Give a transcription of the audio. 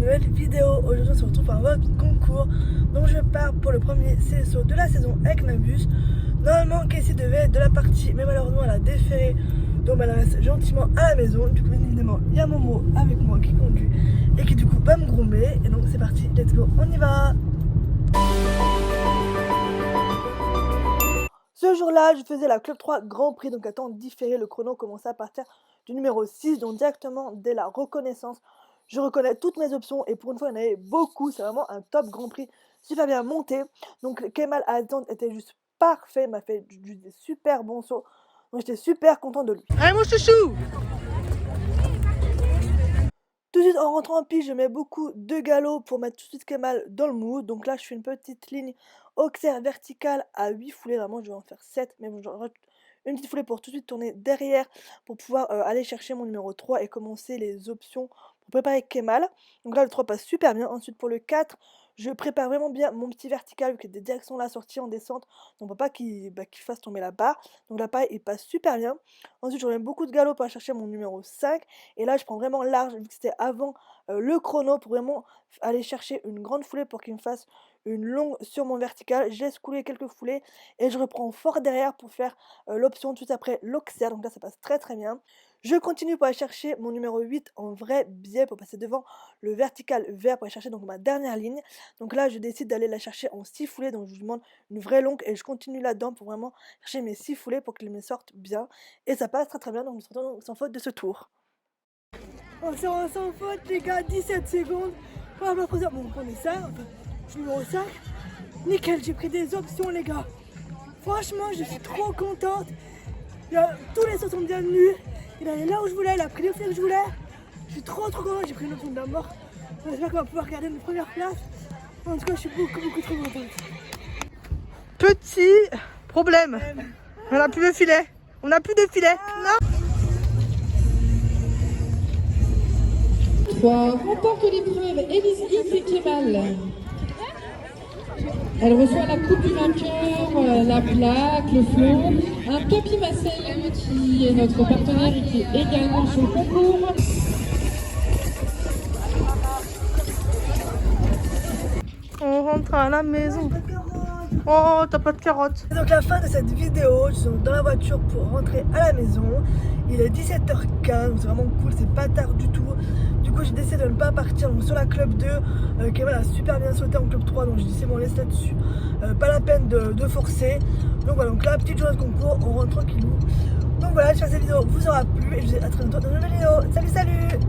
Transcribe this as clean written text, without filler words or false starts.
nouvelle vidéo. Aujourd'hui on se retrouve pour un mode concours. Donc je pars pour le premier CSO de la saison avec ma bus. Normalement Casey devait être de la partie, mais malheureusement elle a déféré. Donc elle reste gentiment à la maison. Du coup bien évidemment il y a Momo avec moi qui conduit et qui du coup va me groomer. Et donc c'est parti, let's go, on y va. Ce jour-là, je faisais la Club 3 Grand Prix, donc à temps différé, le chrono commençait à partir du numéro 6, donc directement dès la reconnaissance. Je reconnais toutes mes options et pour une fois, il y en avait beaucoup. C'est vraiment un top Grand Prix, super bien monté. Donc Kemal Alexandre était juste parfait, m'a fait des super bons sauts. Donc j'étais super content de lui. Allez mon chouchou! Tout de suite en rentrant en piste, je mets beaucoup de galop pour mettre tout de suite Kemal dans le mood. Donc là, je fais une petite ligne auxerre verticale à 8 foulées. Normalement, je vais en faire 7, mais bon, j'en une petite foulée pour tout de suite tourner derrière pour pouvoir aller chercher mon numéro 3 et commencer les options pour préparer Kemal. Donc là, le 3 passe super bien. Ensuite, pour le 4, je prépare vraiment bien mon petit vertical vu qu'il y a des directions là sorties en descente. Donc, pour pas qu'il fasse tomber la barre. Donc là, pareil, il passe super bien. Ensuite, je remets beaucoup de galop pour aller chercher mon numéro 5. Et là, je prends vraiment large vu que c'était avant le chrono pour vraiment aller chercher une grande foulée pour qu'il me fasse une longue sur mon vertical. Je laisse couler quelques foulées et je reprends fort derrière pour faire l'option tout de suite après l'auxerre. Donc là, ça passe très très bien. Je continue pour aller chercher mon numéro 8 en vrai biais pour passer devant le vertical vert pour aller chercher donc ma dernière ligne. Donc là, je décide d'aller la chercher en 6 foulées. Donc je lui demande une vraie longue et je continue là-dedans pour vraiment chercher mes 6 foulées pour qu'ils me sortent bien. Et ça passe très très bien. Donc je me retrouve sans faute de ce tour. On sort sans faute les gars, 17 secondes. Bon, on prenait ça. Enfin, numéro 5. Nickel, j'ai pris des options les gars. Franchement, je suis trop contente. Tous les sauts sont bien venus. Il allait là où je voulais, il a pris l'option que je voulais. Je suis trop contente, j'ai pris une option de la mort. J'espère qu'on va pouvoir garder une première place. En tout cas, je suis beaucoup trop contente. Petit problème. On n'a plus de filet. On n'a plus de filet. Non. 3 remporte l'épreuve Élise Yves et Kemal. Elle reçoit la coupe du vainqueur, la plaque, le flot, un Topi Massel qui est notre partenaire et qui est également sur le concours. On rentre à la maison. Oh, t'as pas de carottes. C'est donc la fin de cette vidéo. Je suis dans la voiture pour rentrer à la maison. Il est 17h15, donc c'est vraiment cool, c'est pas tard du tout. Du coup j'ai décidé de ne pas partir donc, sur la club 2. Kemal a super bien sauté en club 3, donc j'ai dit c'est bon, laisse là-dessus. Pas la peine de forcer. Donc voilà, donc là, petite journée de concours, on rentre tranquillou. Donc voilà, j'espère que cette vidéo vous aura plu et je vous dis à très bientôt dans une nouvelle vidéo. Salut, salut!